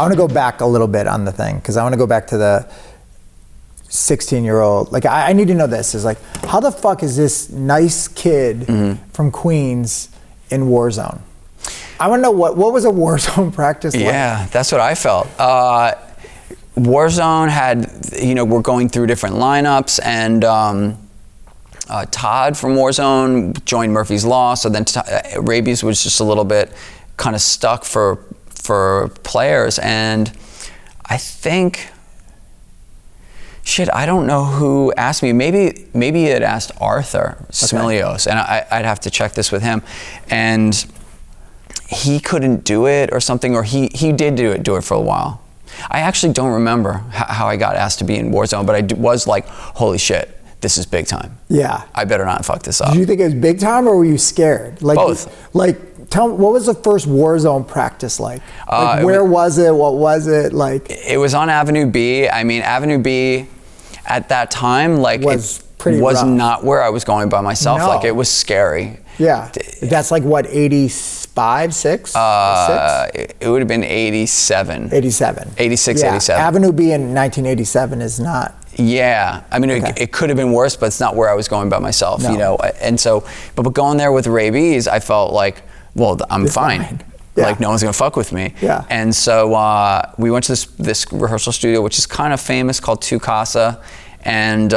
I want to go back a little bit on the thing, because I want to go back to the 16-year-old. Like, I need to know this, is like, how the fuck is this nice kid from Queens in Warzone? I want to know what was a Warzone practice like? Yeah, that's what I felt. Warzone had, we're going through different lineups, and Todd from Warzone joined Murphy's Law, so then Rabies was just a little bit kind of stuck for players, and I think, I don't know who asked me. Maybe it had asked Arthur Smilios, and I'd have to check this with him. And he couldn't do it or something, or he did do it for a while. I actually don't remember how I got asked to be in Warzone, but I was like, holy shit, this is big time. Yeah. I better not fuck this up. Did you think it was big time, or were you scared? Like, both. Tell me, what was the first Warzone practice like? Where was it? What was it like? It was on Avenue B. I mean, Avenue B at that time, like, was not where I was going by myself. No. Like, it was scary. Yeah. That's like what, 85, 6? 6? It would have been 87. 87. 86, yeah. 87. Avenue B in 1987 is not. Yeah, I mean, it could have been worse, but it's not where I was going by myself, And so, but going there with Rabies, I felt like, well, I'm fine. Yeah. Like, no one's gonna fuck with me. Yeah. And so we went to this rehearsal studio, which is kind of famous, called Tu Casa, and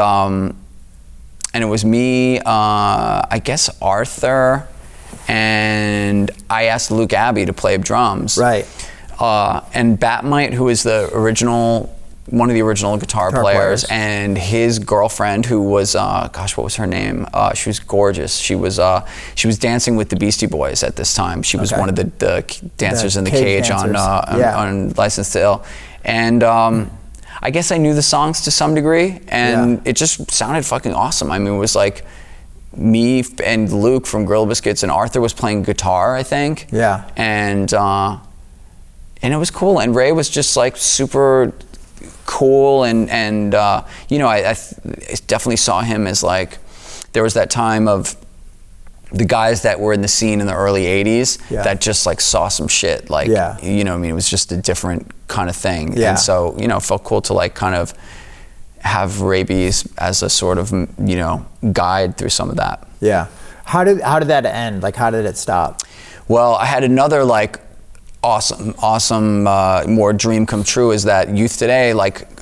it was me, I guess Arthur, and I asked Luke Abbey to play drums. Right. And Batmite, who is one of the original guitar players, and his girlfriend, who was, what was her name? She was gorgeous. She was dancing with the Beastie Boys at this time. She was one of the dancers in the cage on License to Ill. And I guess I knew the songs to some degree, and it just sounded fucking awesome. I mean, it was like me and Luke from Grill Biscuits, and Arthur was playing guitar, I think. Yeah. And it was cool. And Ray was just like super cool, and I definitely saw him as like, there was that time of the guys that were in the scene in the early 80s that just like saw some shit, like, it was just a different kind of thing. And so, it felt cool to like kind of have Rabies as a sort of, guide through some of that. Yeah. How did that end? Like, how did it stop? Well, I had another like awesome more dream come true, is that Youth Today, like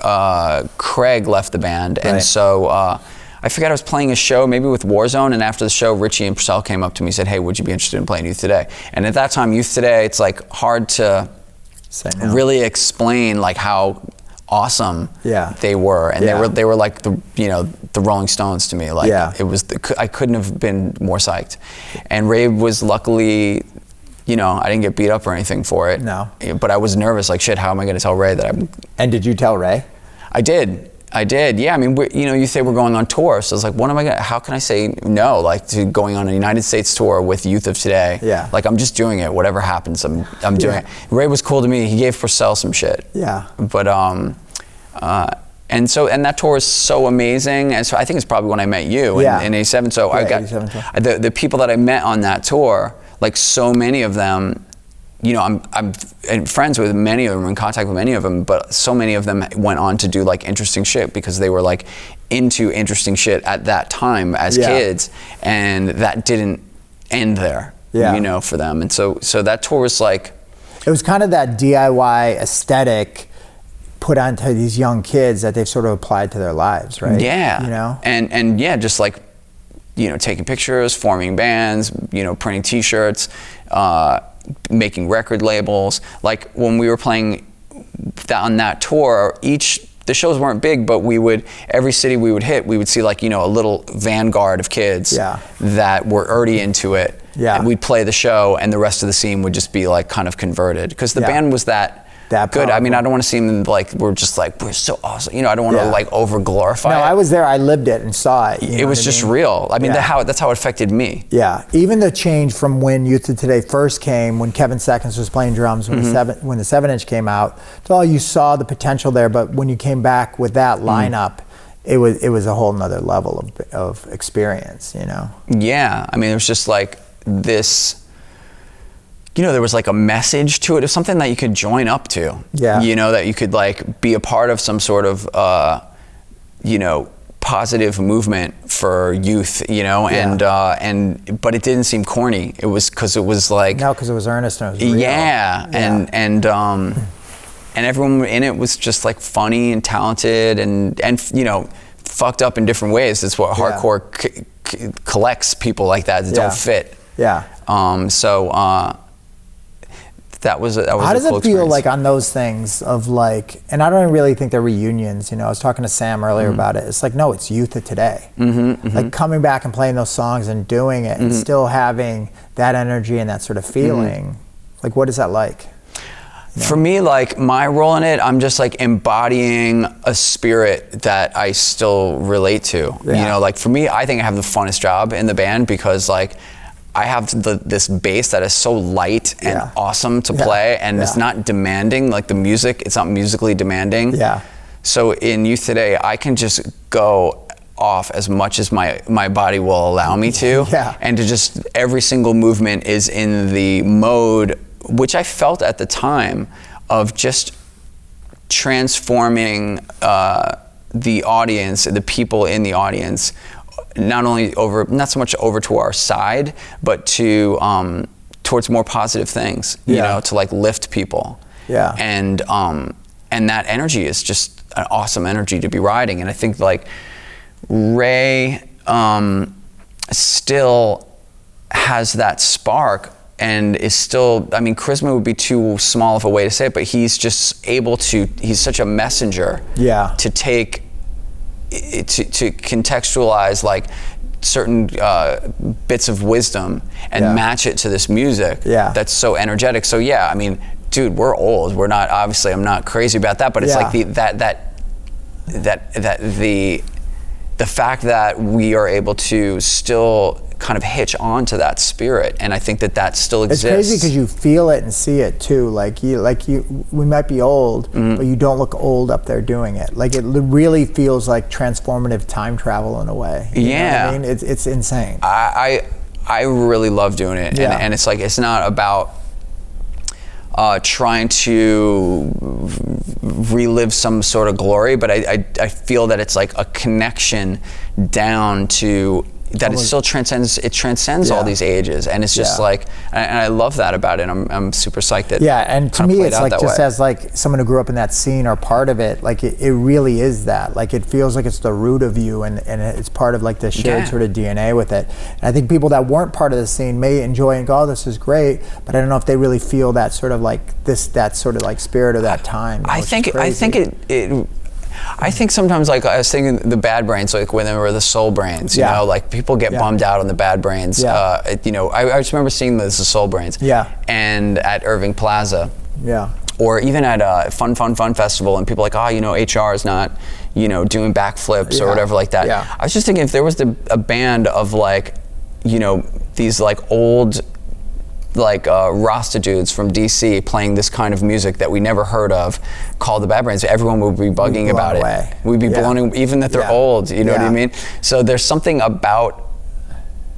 Craig left the band, and so I forget, I was playing a show maybe with Warzone, and after the show Richie and Purcell came up to me and said, hey, would you be interested in playing Youth Today? And at that time, Youth Today, it's like hard to really explain like how awesome they were, and they were like the Rolling Stones to me. Like, it was I couldn't have been more psyched. And Ray was luckily, I didn't get beat up or anything for it. No. But I was nervous, like, shit, how am I going to tell Ray that I'm... And did you tell Ray? I did. Yeah, I mean, you say we're going on tour, so it's like, how can I say no, like, to going on a United States tour with Youth of Today? Yeah. Like, I'm just doing it. Whatever happens, I'm doing it. Ray was cool to me. He gave Purcell some shit. Yeah. But, and that tour is so amazing, and so I think it's probably when I met you in 87. So I got 87 the people that I met on that tour, like so many of them, I'm friends with many of them, in contact with many of them, but so many of them went on to do like interesting shit because they were like into interesting shit at that time as kids, and that didn't end there, for them. And so that tour was like, it was kind of that DIY aesthetic put onto these young kids that they've sort of applied to their lives, right? Yeah. And just like, taking pictures, forming bands, printing t-shirts, making record labels. Like when we were playing on that tour, the shows weren't big, but every city we would hit, we would see like, a little vanguard of kids that were already into it. Yeah. And we'd play the show, and the rest of the scene would just be like kind of converted, because the band was that good. I mean, I don't want to seem like we're so awesome. I don't want to like over glorify it. No, I was there. I lived it and saw it. It was just real. I mean, that's how it affected me. Yeah. Even the change from when Youth of Today first came, when Kevin Seconds was playing drums, when the 7-inch came out, you saw the potential there. But when you came back with that lineup, it was a whole nother level of experience. Yeah. I mean, it was just like this. you know, there was like a message to it. It was something that you could join up to. Yeah. You know, that you could like be a part of some sort of, you know, positive movement for youth, you know, but it didn't seem corny. It was because it was like, no, because it was earnest and it was real. And everyone in it was just like funny and talented and you know, fucked up in different ways. That's what hardcore collects people like that don't fit. Yeah. That was a How does cool it feel experience. like on those things of like, and I don't really think they're reunions, you know, I was talking to Sam earlier about it. It's like, no, it's youth of today. Like coming back and playing those songs and doing it and still having that energy and that sort of feeling. Like, what is that like? You know? For me, like my role in it, I'm just like embodying a spirit that I still relate to. You know, like for me, I think I have the funnest job in the band because like I have this bass that is so light and awesome to play, and it's not demanding, like the music, it's not musically demanding. Yeah. So in Youth Today, I can just go off as much as my body will allow me to. And to just, every single movement is in the mode, which I felt at the time, of just transforming the audience, the people in the audience, not so much over to our side, but to towards more positive things, you know, to like lift people. And that energy is just an awesome energy to be riding. And I think like Ray still has that spark and is still, I mean, charisma would be too small of a way to say it, but he's just able to, he's such a messenger to take, to contextualize like certain bits of wisdom and match it to this music that's so energetic. So yeah, I mean, dude, we're old. We're not, obviously I'm not crazy about that, but it's like the fact that we are able to still kind of hitch on to that spirit, and I think that still exists. It's crazy because you feel it and see it too. We might be old, but you don't look old up there doing it. Like it really feels like transformative time travel in a way. You know what I mean, it's insane. I really love doing it, and it's like, it's not about trying to relive some sort of glory, but I feel that it's like a connection down to that. It still transcends all these ages, and it's just like, and I love that about it. I'm super psyched that and to me it's like, just as like someone who grew up in that scene or part of it, like it really is that, like it feels like it's the root of you, and it's part of like the shared sort of DNA with it. And I think people that weren't part of the scene may enjoy and go, oh, this is great, but I don't know if they really feel that sort of like that sort of like spirit of that time. I think sometimes, like I was thinking, the Bad Brains, like when they were the Soul Brains, you know, like people get bummed out on the Bad Brains. You know, I just remember seeing the Soul Brains. And at Irving Plaza. Or even at Fun Festival, and people like, oh, you know, HR is not, you know, doing backflips or whatever like that. I was just thinking, if there was a band of like, you know, these like old, like Rasta dudes from DC playing this kind of music that we never heard of, called the Bad Brains, everyone would be bugging about it. We'd be blown away, even that they're old, you know what I mean? So there's something about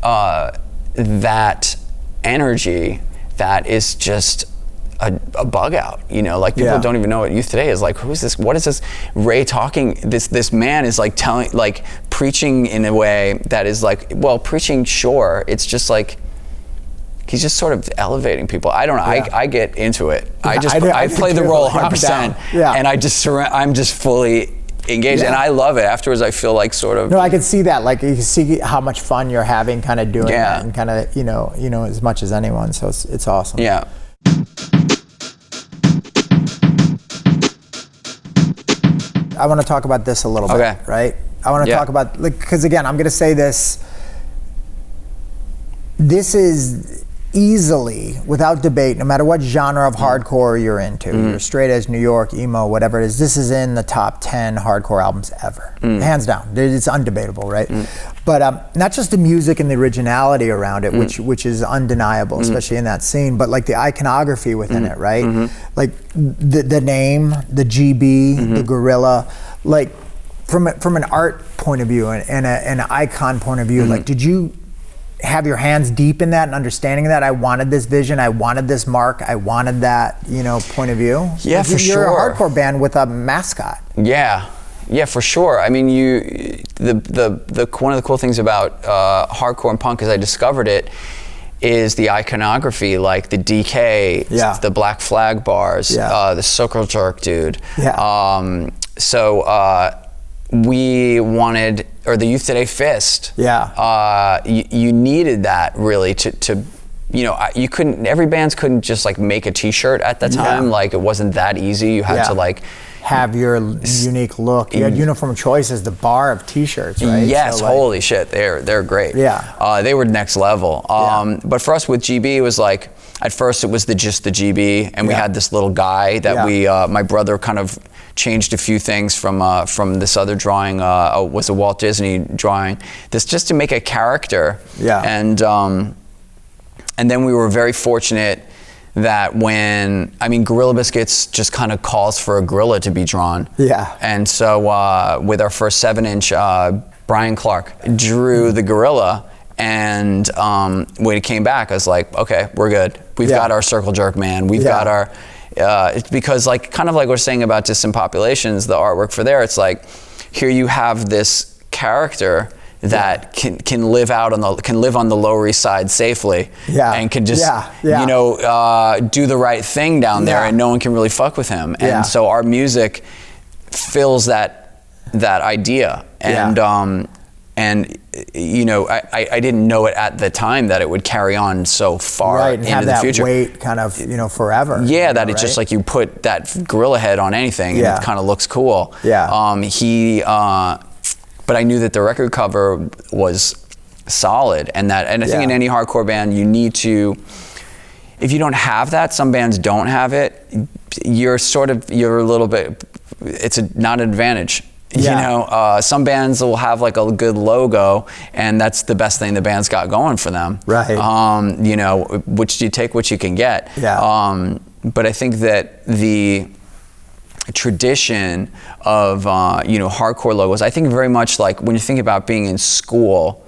that energy that is just a bug out, you know, like people don't even know what Youth Today is. Like, who's this? What is this? Ray talking, this man is like preaching in a way that is like, well, preaching, sure, it's just like, he's just sort of elevating people. I don't know. I get into it. I play the role 100%, and I'm just fully engaged, and I love it. Afterwards, I feel like sort of. No, I can see that. Like you can see how much fun you're having, kind of doing that, and kind of you know as much as anyone. So it's awesome. Yeah. I want to talk about this a little bit, right? I want to talk about, like, because again, I'm going to say this. This is easily, without debate, no matter what genre of hardcore you're into, you're straight edge, New York, emo, whatever it is, this is in the top 10 hardcore albums ever. Hands down. It's undebatable, right? But not just the music and the originality around it, which is undeniable, especially in that scene, but like the iconography within it, right? Like the name, the GB, the gorilla, like from an art point of view and an icon point of view, like did you have your hands deep in that and understanding that I wanted this vision, I wanted this mark, I wanted that, point of view? Yeah, for sure. You're a hardcore band with a mascot. Yeah, for sure. I mean, the one of the cool things about hardcore and punk, as I discovered it, is the iconography, like the DK, the Black Flag bars, the circle jerk dude. Yeah. We wanted, or the Youth Today fist. Yeah. You needed that really to you couldn't, every band couldn't just like make a t-shirt at the time. Like it wasn't that easy. You had to like have your unique look. You had Uniform Choices, the bar of t-shirts, right? Yes, so holy shit, they're great. Yeah. They were next level. But for us with GB, it was like, at first it was just the GB, and we had this little guy that my brother kind of changed a few things from this other drawing, was a Walt Disney drawing, this just to make a character. Yeah. And then we were very fortunate that Gorilla Biscuits just kind of calls for a gorilla to be drawn. Yeah. And so with our first 7-inch, Brian Clark drew the gorilla, and when it came back, I was like, okay, we're good. We've got our circle jerk man. We've got our, because like, kind of like we're saying about Distant Populations, the artwork for there, it's like, here you have this character that can live on the Lower East Side safely, and can just do the right thing down there, and no one can really fuck with him. And so our music fills that idea. And I didn't know it at the time that it would carry on so far into the future. Right, and have that weight kind of forever. Yeah, that it's just like you put that gorilla head on anything and it kind of looks cool. Yeah. But I knew that the record cover was solid, and I think in any hardcore band you need to, if you don't have that, some bands don't have it, you're a little bit, it's not an advantage. Some bands will have like a good logo, and that's the best thing the band's got going for them. Right. Which you take what you can get. Yeah. But I think that the tradition of hardcore logos, I think very much like when you think about being in school,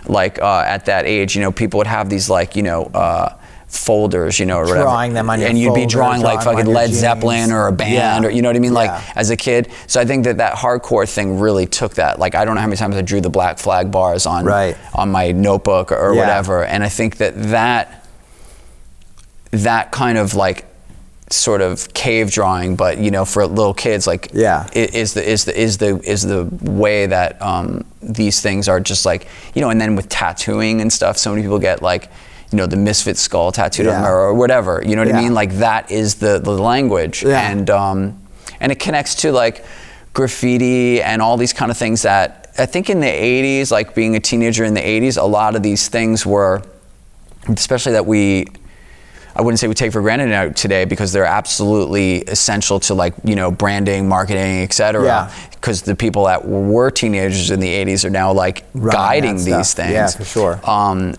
like at that age, people would have these like folders, or whatever, drawing them on your, and you'd be drawing like fucking Led Zeppelin or a band, or you know what I mean, like as a kid. So I think that hardcore thing really took that. Like I don't know how many times I drew the Black Flag bars on my notebook or whatever, and I think that kind of like sort of cave drawing, but for little kids, like is the way that these things are just like, and then with tattooing and stuff, so many people get like the Misfit skull tattooed on them or whatever, you know what I mean, like that is the language. And it connects to like graffiti and all these kind of things that I think in the 80s, like being a teenager in the 80s, a lot of these things were, especially that I wouldn't say we take for granted today, because they're absolutely essential to like, branding, marketing, et cetera. Because the people that were teenagers in the 80s are now like guiding these things. Yeah, for sure.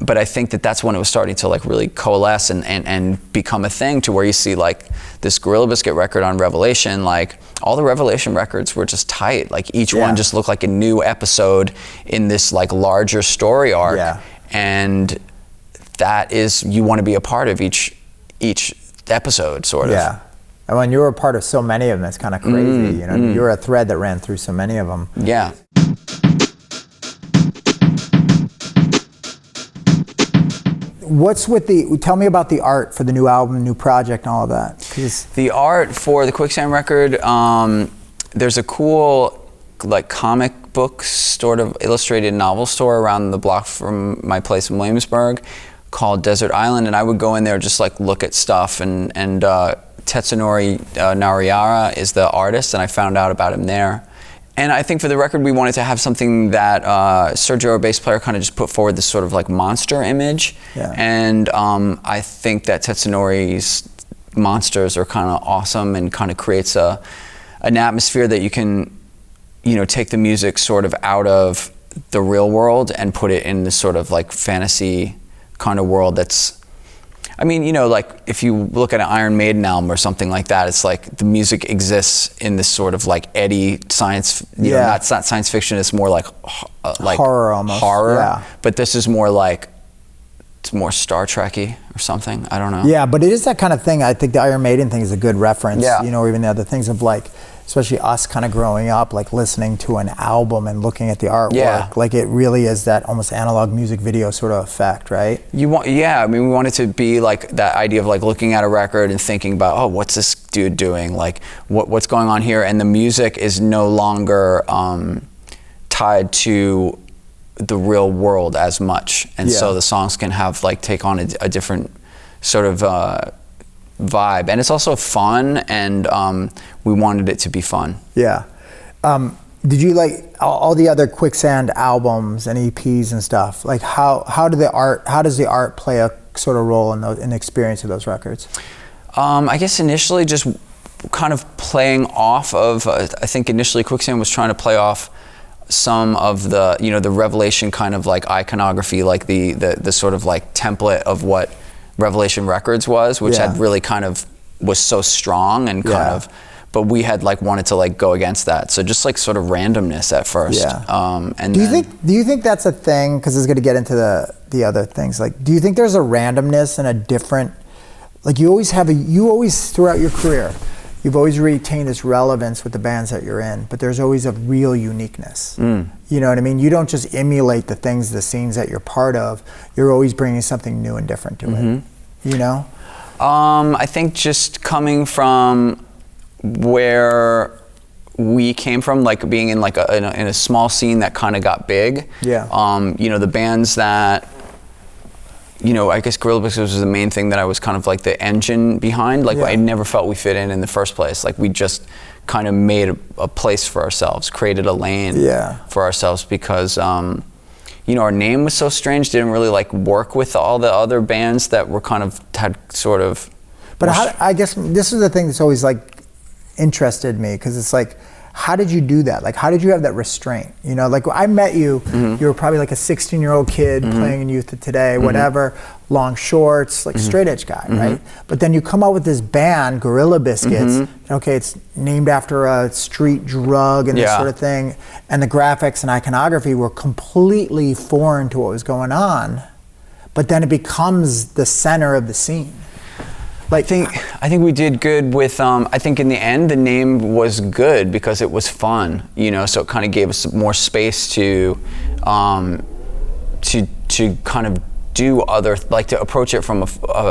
But I think that's when it was starting to like really coalesce and become a thing, to where you see like this Gorilla Biscuit record on Revelation, like all the Revelation records were just tight. Like each one just looked like a new episode in this like larger story arc. Yeah. And that is, you want to be a part of each episode, sort of. Yeah. And when you were a part of so many of them, it's kind of crazy. You were a thread that ran through so many of them. Yeah. Tell me about the art for the new album, new project, and all of that. The art for the Quicksand record, there's a cool like comic book sort of illustrated novel store around the block from my place in Williamsburg, called Desert Island, and I would go in there just like look at stuff, and Tetsunori Narayara is the artist, and I found out about him there. And I think for the record we wanted to have something that Sergio, our bass player, kind of just put forward this sort of like monster image. Yeah. And I think that Tetsunori's monsters are kind of awesome, and kind of creates an atmosphere that you can take the music sort of out of the real world and put it in this sort of like fantasy kind of world that's, like if you look at an Iron Maiden album or something like that, it's like the music exists in this sort of like eddy science, not science fiction, it's more like horror almost. Horror. Yeah. But this is more like it's more Star Trek-y or something. I don't know. Yeah, but it is that kind of thing. I think the Iron Maiden thing is a good reference. Yeah. You know, or even the other things of like, especially us kind of growing up, like listening to an album and looking at the artwork. Yeah. Like it really is that almost analog music video sort of effect, right? Yeah, I mean, we want it to be like that idea of like looking at a record and thinking about, oh, what's this dude doing? Like, what's going on here? And the music is no longer tied to the real world as much. And so the songs can have like take on a different sort of vibe. And it's also fun, and we wanted it to be fun. Yeah. Did you like all the other Quicksand albums and EPs and stuff? Like how does the art play a sort of role in the experience of those records? I guess initially just kind of playing off of, I think initially Quicksand was trying to play off some of the, you know, the Revelation kind of like iconography, like the sort of like template of what Revelation Records was, which had really kind of was so strong and kind of, but we had like wanted to like go against that. So just like sort of randomness at first. Yeah. And do you think that's a thing? Because it's going to get into the other things. Like, do you think there's a randomness and a different, like you always throughout your career, you've always retained this relevance with the bands that you're in, but there's always a real uniqueness. You know what I mean? You don't just emulate the things, the scenes that you're part of. You're always bringing something new and different to it. You know? I think just coming from where we came from, like being in like in a small scene that kind of got big. Yeah. You know, the bands that, you know, I guess Gorilla Biscuits was the main thing that I was kind of like the engine behind. Like I never felt we fit in the first place. Like we just kind of made a place for ourselves, created a lane for ourselves because, you know, our name was so strange, didn't really like work with all the other bands that were kind of had sort of. But I guess this is the thing that's always like interested me, because it's like, how did you do that? Like, how did you have that restraint? You know, like I met you, you were probably like a 16-year-old kid playing in Youth of Today, whatever, long shorts, like straight edge guy, right? But then you come out with this band, Gorilla Biscuits, okay, it's named after a street drug and this sort of thing, and the graphics and iconography were completely foreign to what was going on, but then it becomes the center of the scene. Like, I think we did good with, I think in the end the name was good because it was fun, you know, so it kind of gave us more space to kind of do other, like to approach it from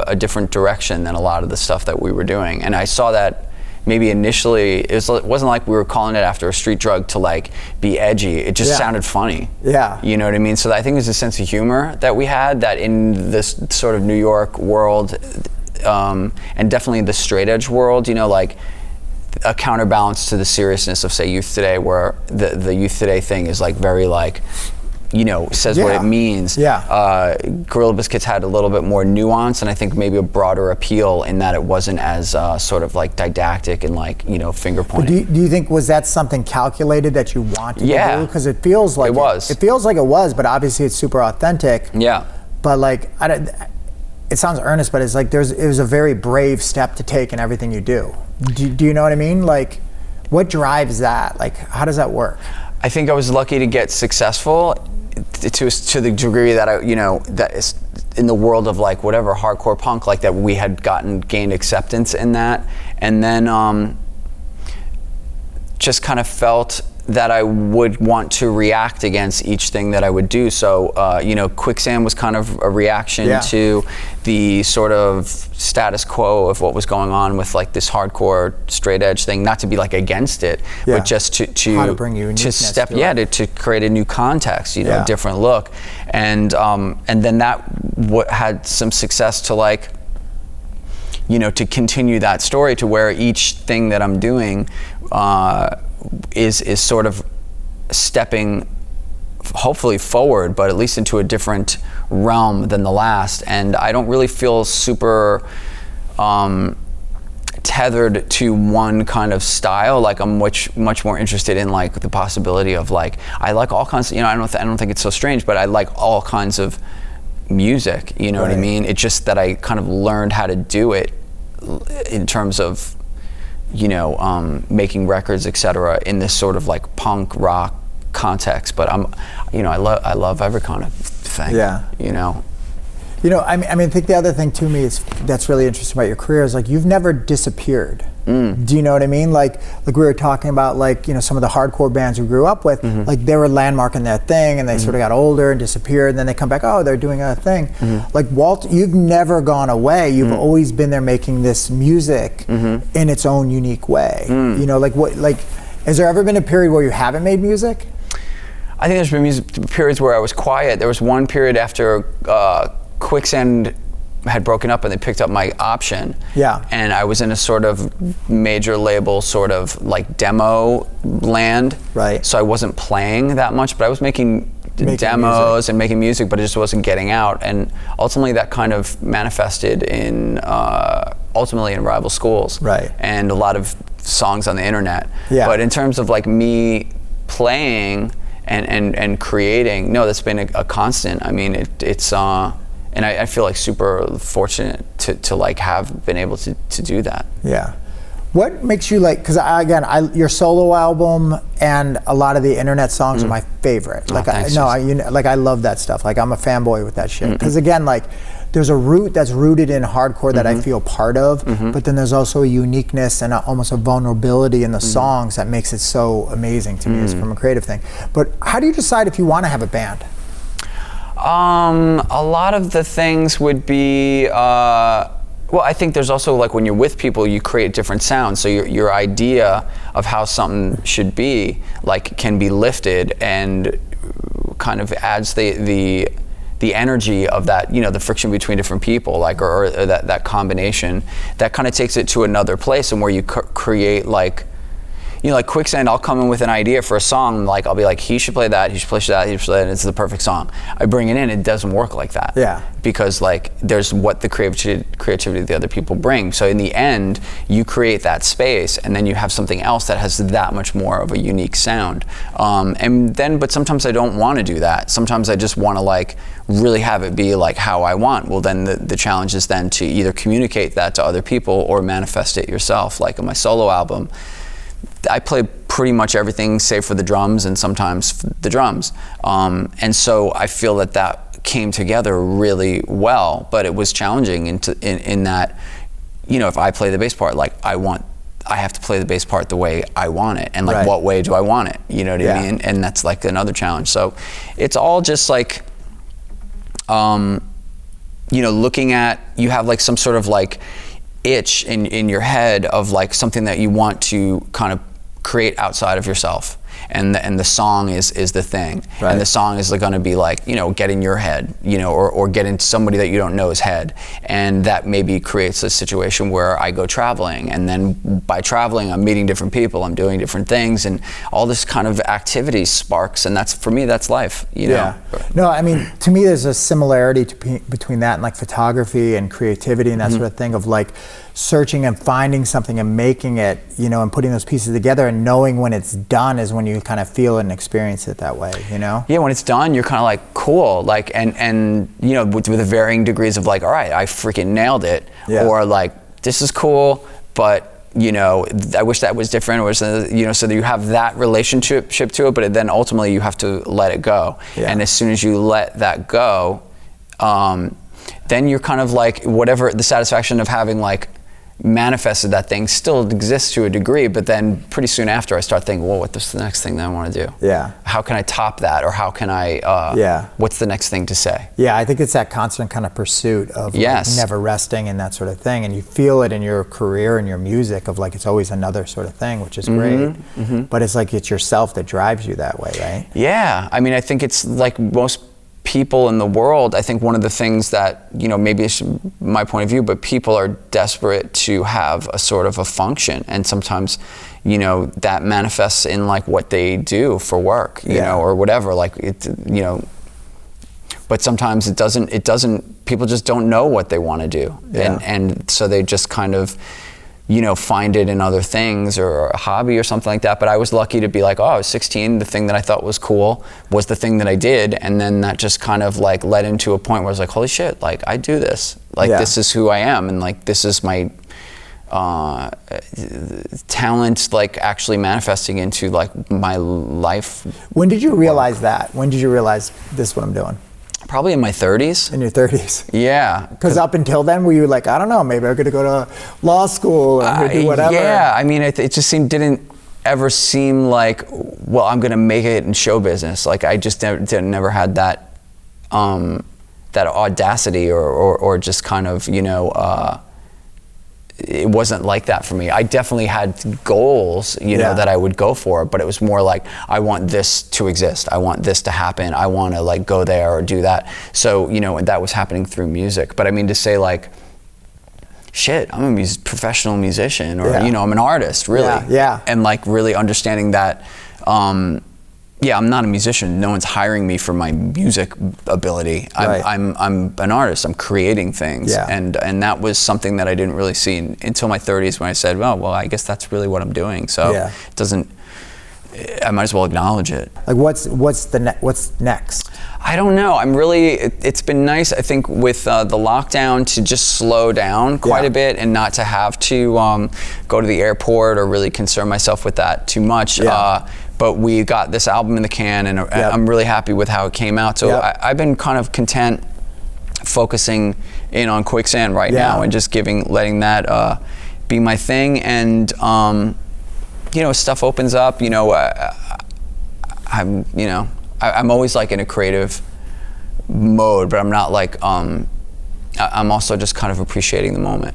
a different direction than a lot of the stuff that we were doing. And I saw that maybe initially, it wasn't like we were calling it after a street drug to like be edgy, it just sounded funny. Yeah. You know what I mean? So I think there's a sense of humor that we had that in this sort of New York world, and definitely the straight edge world, you know, like a counterbalance to the seriousness of, say, Youth Today, where the Youth Today thing is like very like, you know, says what it means. Gorilla Biscuits had a little bit more nuance, and I think maybe a broader appeal in that it wasn't as sort of like didactic and like, you know, finger pointing. Do you think, was that something calculated that you wanted to do? Because it feels like it feels like it was, but obviously it's super authentic. Yeah. But like, it sounds earnest, but it's like it was a very brave step to take in everything you do. Do you know what I mean? Like, what drives that? Like, how does that work? I think I was lucky to get successful to the degree that I, you know, that is in the world of like whatever hardcore punk, like that we had gained acceptance in that, and then just kind of felt that I would want to react against each thing that I would do. So, you know, Quicksand was kind of a reaction to the sort of status quo of what was going on with like this hardcore straight edge thing, not to be like against it, but just to bring uniqueness to step, to create a new context, you know, different look. And then that had some success to like, you know, to continue that story to where each thing that I'm doing, is sort of stepping hopefully forward, but at least into a different realm than the last. And I don't really feel super tethered to one kind of style. Like I'm much more interested in like the possibility of like, I like all kinds of, you know, I don't think it's so strange, but I like all kinds of music, you know what I mean? It's just that I kind of learned how to do it in terms of, you know, making records, etc., in this sort of like punk rock context. But I'm, you know, I love every kind of thing. Yeah. You know. I think the other thing to me is that's really interesting about your career is like you've never disappeared. Do you know what I mean? Like we were talking about, like, some of the hardcore bands we grew up with, like they were landmarking their thing and they sort of got older and disappeared, and then they come back, oh, they're doing a thing. Like Walter, you've never gone away. You've always been there making this music in its own unique way. Has there ever been a period where you haven't made music? I think there's been periods where I was quiet. There was one period after Quicksand had broken up and they picked up my option. Yeah. And I was in a sort of major label sort of like demo land. Right. So I wasn't playing that much, but I was making demos music. And making music, but it just wasn't getting out. And ultimately that kind of manifested in ultimately in rival schools. Right. And a lot of songs on the internet. Yeah. But in terms of like me playing and creating, no, that's been a constant. I mean, it's and I feel like super fortunate to like have been able to do that. Yeah. What makes you like, because your solo album and a lot of the internet songs are my favorite. Like, thanks, I love that stuff. Like, I'm a fanboy with that shit. Because again, like, there's a root that's rooted in hardcore that I feel part of, but then there's also a uniqueness and almost a vulnerability in the songs that makes it so amazing to me from a creative thing. But how do you decide if you want to have a band? A lot of the things would be, well, I think there's also, like, when you're with people, you create different sounds. So your idea of how something should be, like, can be lifted and kind of adds the energy of that, the friction between different people, like, or that combination, that kind of takes it to another place, and where you create, like, like Quicksand, I'll come in with an idea for a song, like I'll be like, he should play that, he should play that, he should play that, and it's the perfect song. I bring it in, it doesn't work like that. Yeah. Because like there's what the creativity the other people bring. So in the end, you create that space, and then you have something else that has that much more of a unique sound. But sometimes I don't want to do that. Sometimes I just want to like really have it be like how I want. Well, then the challenge is then to either communicate that to other people or manifest it yourself. Like on my solo album, I play pretty much everything save for the drums and sometimes the drums. And so I feel that came together really well, but it was challenging in that, if I play the bass part, like I have to play the bass part the way I want it, and like what way do I want it? You know what I mean? And that's like another challenge. So it's all just like, looking at, you have like some sort of like itch in your head of like something that you want to kind of create outside of yourself, and the song is the thing, and the song is going to be like, get in your head, or get in somebody that you don't know's head, and that maybe creates a situation where I go traveling, and then by traveling I'm meeting different people, I'm doing different things, and all this kind of activity sparks, and that's, for me, that's life, know? No, I mean, to me there's a similarity between that and like photography and creativity and that sort of thing, of like searching and finding something and making it, and putting those pieces together, and knowing when it's done is when you kind of feel and experience it that way, Yeah, when it's done, you're kind of like, cool, like, and with the varying degrees of like, all right, I freaking nailed it, or like, this is cool, but I wish that was different, or so that you have that relationship to it, but then ultimately you have to let it go. And as soon as you let that go, then you're kind of like, whatever the satisfaction of having like manifested that thing still exists to a degree, but then pretty soon after I start thinking, well, what's the next thing that I want to do? Yeah. How can I top that, or how can I, what's the next thing to say? Yeah, I think it's that constant kind of pursuit of like never resting and that sort of thing, and you feel it in your career and your music of like, it's always another sort of thing, which is great, but it's like, it's yourself that drives you that way, right? Yeah, I mean, I think it's like most people in the world, I think one of the things that, maybe it's my point of view, but people are desperate to have a sort of a function, and sometimes, that manifests in like what they do for work, or whatever, like it, but sometimes it doesn't, people just don't know what they want to do, and so they just kind of, find it in other things or a hobby or something like that. But I was lucky to be like, I was 16, the thing that I thought was cool was the thing that I did, and then that just kind of like led into a point where I was like, holy shit, like I do this, like this is who I am, and like this is my talent, like actually manifesting into like my life. When did you realize that? When did you realize this is what I'm doing? Probably in my 30s. In your 30s? Yeah. Because up until then, were you like, I don't know, maybe I'm going to go to law school or I'm going to do whatever? Yeah, I mean, it just didn't ever seem like, well, I'm going to make it in show business. Like, I just never had that that audacity or just kind of, you know, it wasn't like that for me. I definitely had goals, you know, that I would go for, but it was more like, I want this to exist. I want this to happen. I want to like go there or do that. So, you know, and that was happening through music. But I mean, to say like, shit, I'm a professional musician, or, you know, I'm an artist, really. Yeah. And like really understanding that, yeah, I'm not a musician. No one's hiring me for my music ability. I'm an artist. I'm creating things, and that was something that I didn't really see until my 30s when I said, well, I guess that's really what I'm doing. So it doesn't. I might as well acknowledge it. Like, what's next? I don't know. I'm really. It's been nice, I think, with the lockdown to just slow down quite a bit and not to have to go to the airport or really concern myself with that too much. But we got this album in the can, and I'm really happy with how it came out. So I've been kind of content focusing in on Quicksand right now and just letting that be my thing. And you know, stuff opens up. You know, I'm always like in a creative mode, but I'm not like I'm also just kind of appreciating the moment.